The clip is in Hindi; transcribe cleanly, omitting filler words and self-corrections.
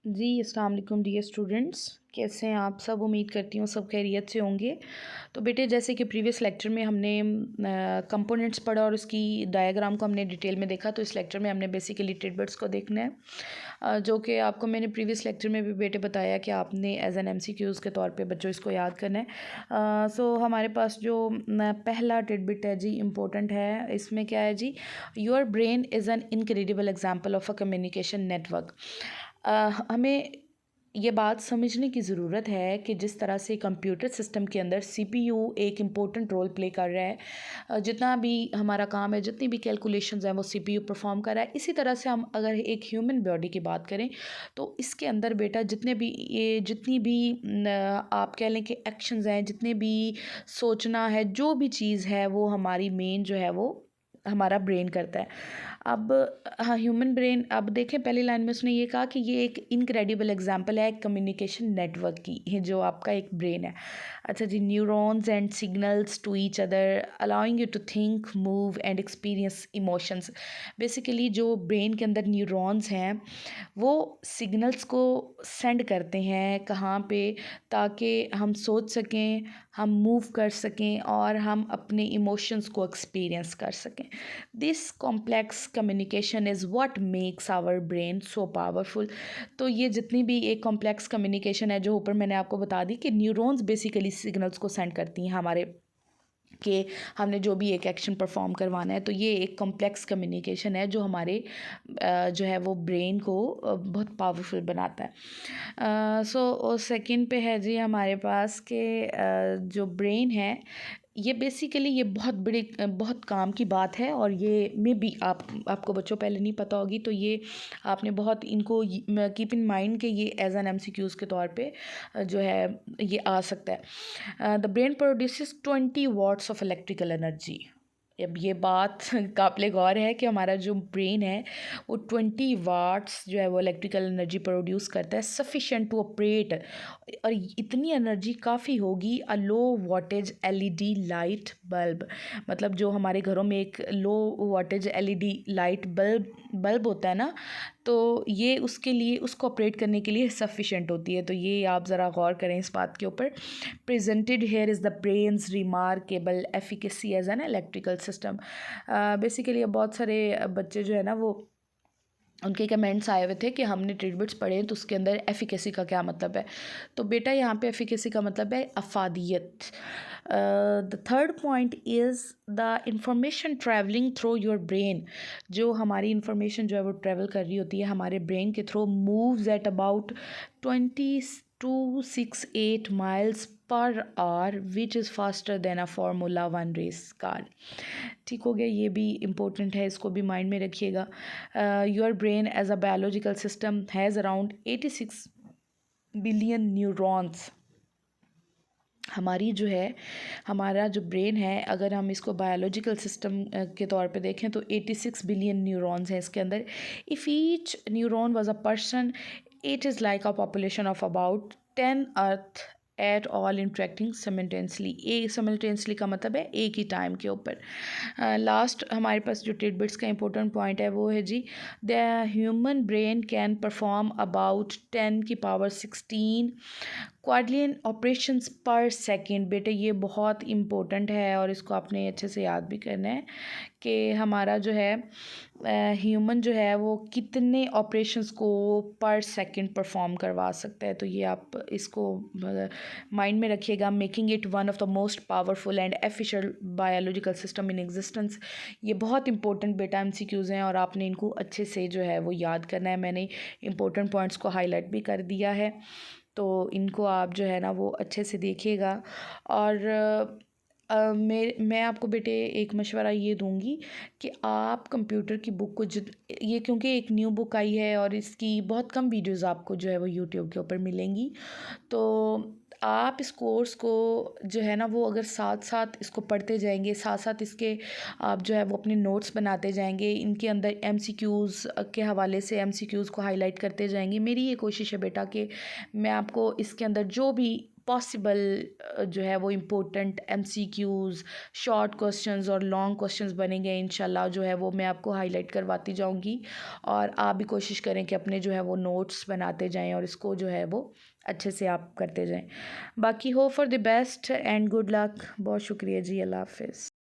जी, अस्सलाम वालेकुम डियर स्टूडेंट्स। कैसे हैं आप सब? उम्मीद करती हूँ सब खैरियत से होंगे। तो बेटे, जैसे कि प्रीवियस लेक्चर में हमने कंपोनेंट्स पढ़ा और उसकी डायग्राम को हमने डिटेल में देखा, तो इस लेक्चर में हमने बेसिकली टिडबिट्स को देखना है, जो कि आपको मैंने प्रीवियस लेक्चर में भी बेटे बताया कि आपने एज एन एमसीक्यूज़ के तौर पे बच्चों इसको याद करना है। सो हमारे पास जो पहला टिडबिट है जी, इम्पोर्टेंट है। इसमें क्या है जी? Your brain is an incredible example of a communication network. हमें ये बात समझने की ज़रूरत है कि जिस तरह से कंप्यूटर सिस्टम के अंदर सीपीयू एक इम्पोर्टेंट रोल प्ले कर रहा है, जितना भी हमारा काम है, जितनी भी कैलकुलेशंस हैं, वो सीपीयू परफॉर्म कर रहा है। इसी तरह से हम अगर एक ह्यूमन बॉडी की बात करें, तो इसके अंदर बेटा जितनी भी आप कह लें कि एक्शंस हैं, जितने भी सोचना है, जो भी चीज़ है, वो हमारी मेन जो है वो हमारा ब्रेन करता है। अब हाँ, ह्यूमन ब्रेन, अब देखें पहली लाइन में उसने ये कहा कि ये एक इनक्रेडिबल एग्जांपल है कम्युनिकेशन नेटवर्क की, ये जो आपका एक ब्रेन है। अच्छा जी, neurons and signals to each other allowing you to think, move and experience emotions. Basically जो ब्रेन के अंदर न्यूरॉन्स हैं, वो सिग्नल्स को सेंड करते हैं कहाँ पे, ताकि हम सोच सकें, हम मूव कर सकें और हम अपने इमोशंस को एक्सपीरियंस कर सकें। This complex communication is what makes our brain so powerful. तो ये जितनी भी एक कॉम्प्लेक्स कम्युनिकेशन है, जो ऊपर मैंने आपको बता दी कि न्यूरॉन्स बेसिकली सिग्नल्स को सेंड करती हैं हमारे, कि हमने जो भी एक एक्शन परफॉर्म करवाना है, तो ये एक कॉम्प्लेक्स कम्युनिकेशन है जो हमारे जो है वो ब्रेन को बहुत पावरफुल बनाता है। सो सेकंड पे है जी हमारे पास के जो ब्रेन है, ये बेसिकली ये बहुत बड़ी बहुत काम की बात है, और ये में भी आपको बच्चों पहले नहीं पता होगी, तो ये आपने बहुत इनको कीप इन माइंड कि ये एज एन एमसीक्यूज़ के तौर पे जो है ये आ सकता है। The brain produces 20 watts of electrical energy. अब ये बात काबिल गौर है कि हमारा जो ब्रेन है, वो 20 वाट्स जो है वो इलेक्ट्रिकल एनर्जी प्रोड्यूस करता है, सफिशेंट टू ऑपरेट। और इतनी एनर्जी काफ़ी होगी अ लो वॉटेज एलईडी लाइट बल्ब। मतलब जो हमारे घरों में एक लो वॉटेज एलईडी लाइट बल्ब होता है ना, तो ये उसके लिए, उसको ऑपरेट करने के लिए सफिशेंट होती है। तो ये आप ज़रा गौर करें इस बात के ऊपर। Presented here is the brain's remarkable efficacy as an electrical system. Basically अब बहुत सारे बच्चे जो है ना, वो उनके कमेंट्स आए हुए थे कि हमने ट्रिटबिट्स पढ़े हैं, तो उसके अंदर एफिकेसी का क्या मतलब है। तो बेटा, यहाँ पे एफिकेसी का मतलब है अफादियत। The third point is the information travelling through your brain. जो हमारी इंफॉर्मेशन जो है वो ट्रैवल कर रही होती है हमारे ब्रेन के थ्रू, मूव्स एट अबाउट 2268 माइल्स पर hour, which is faster than a formula one race car. ठीक हो गया, ये भी इम्पोर्टेंट है, इसको भी माइंड में रखिएगा। Your brain as a biological system has around 86 billion neurons. हमारी जो है, हमारा जो ब्रेन है, अगर हम इसको बायोलॉजिकल सिस्टम के तौर पे देखें, तो 86 बिलियन न्यूरॉन्स हैं इसके अंदर। If each neuron was a person, it is like a population of about 10 earth at all interacting simultaneously. Simultaneously का मतलब है एक ही टाइम के ऊपर। लास्ट हमारे पास जो टिडबिट्स का इंपॉर्टेंट पॉइंट है वो है जी, the human brain can perform about 10 की power 16 quadrillion operations per second. बेटे, ये बहुत इम्पोर्टेंट है और इसको आपने अच्छे से याद भी करना है कि हमारा जो है ह्यूमन जो है वो कितने ऑपरेशंस को पर सेकंड परफॉर्म करवा सकता है। तो ये आप इसको माइंड में रखिएगा, making it one of the most powerful and efficient biological system in existence. ये बहुत इंपॉर्टेंट बेटा एमसीक्यूज़ हैं, और आपने इनको अच्छे से जो है वो याद करना है। मैंने इंपॉर्टेंट पॉइंट्स को हाईलाइट भी कर दिया है, तो इनको आप जो है ना वो अच्छे से देखिएगा। और मैं आपको बेटे एक मशवरा ये दूंगी कि आप कंप्यूटर की बुक को ये क्योंकि एक न्यू बुक आई है और इसकी बहुत कम वीडियोस आपको जो है वो यूट्यूब के ऊपर मिलेंगी, तो आप इस कोर्स को जो है ना वो अगर साथ साथ इसको पढ़ते जाएंगे, साथ साथ इसके आप जो है वो अपने नोट्स बनाते जाएंगे, इनके अंदर एमसीक्यूज़ के हवाले से एमसीक्यूज़ को हाईलाइट करते जाएंगे। मेरी ये कोशिश है बेटा कि मैं आपको इसके अंदर जो भी पॉसिबल जो है वो इम्पोर्टेंट MCQs, शॉर्ट क्वेश्चंस और लॉन्ग क्वेश्चंस बनेंगे इंशाल्लाह, जो है वो मैं आपको हाईलाइट करवाती जाऊंगी। और आप भी कोशिश करें कि अपने जो है वो नोट्स बनाते जाएं और इसको जो है वो अच्छे से आप करते जाएं। बाकी hope for the best and good luck. बहुत शुक्रिया जी, अल्लाह हाफिज़।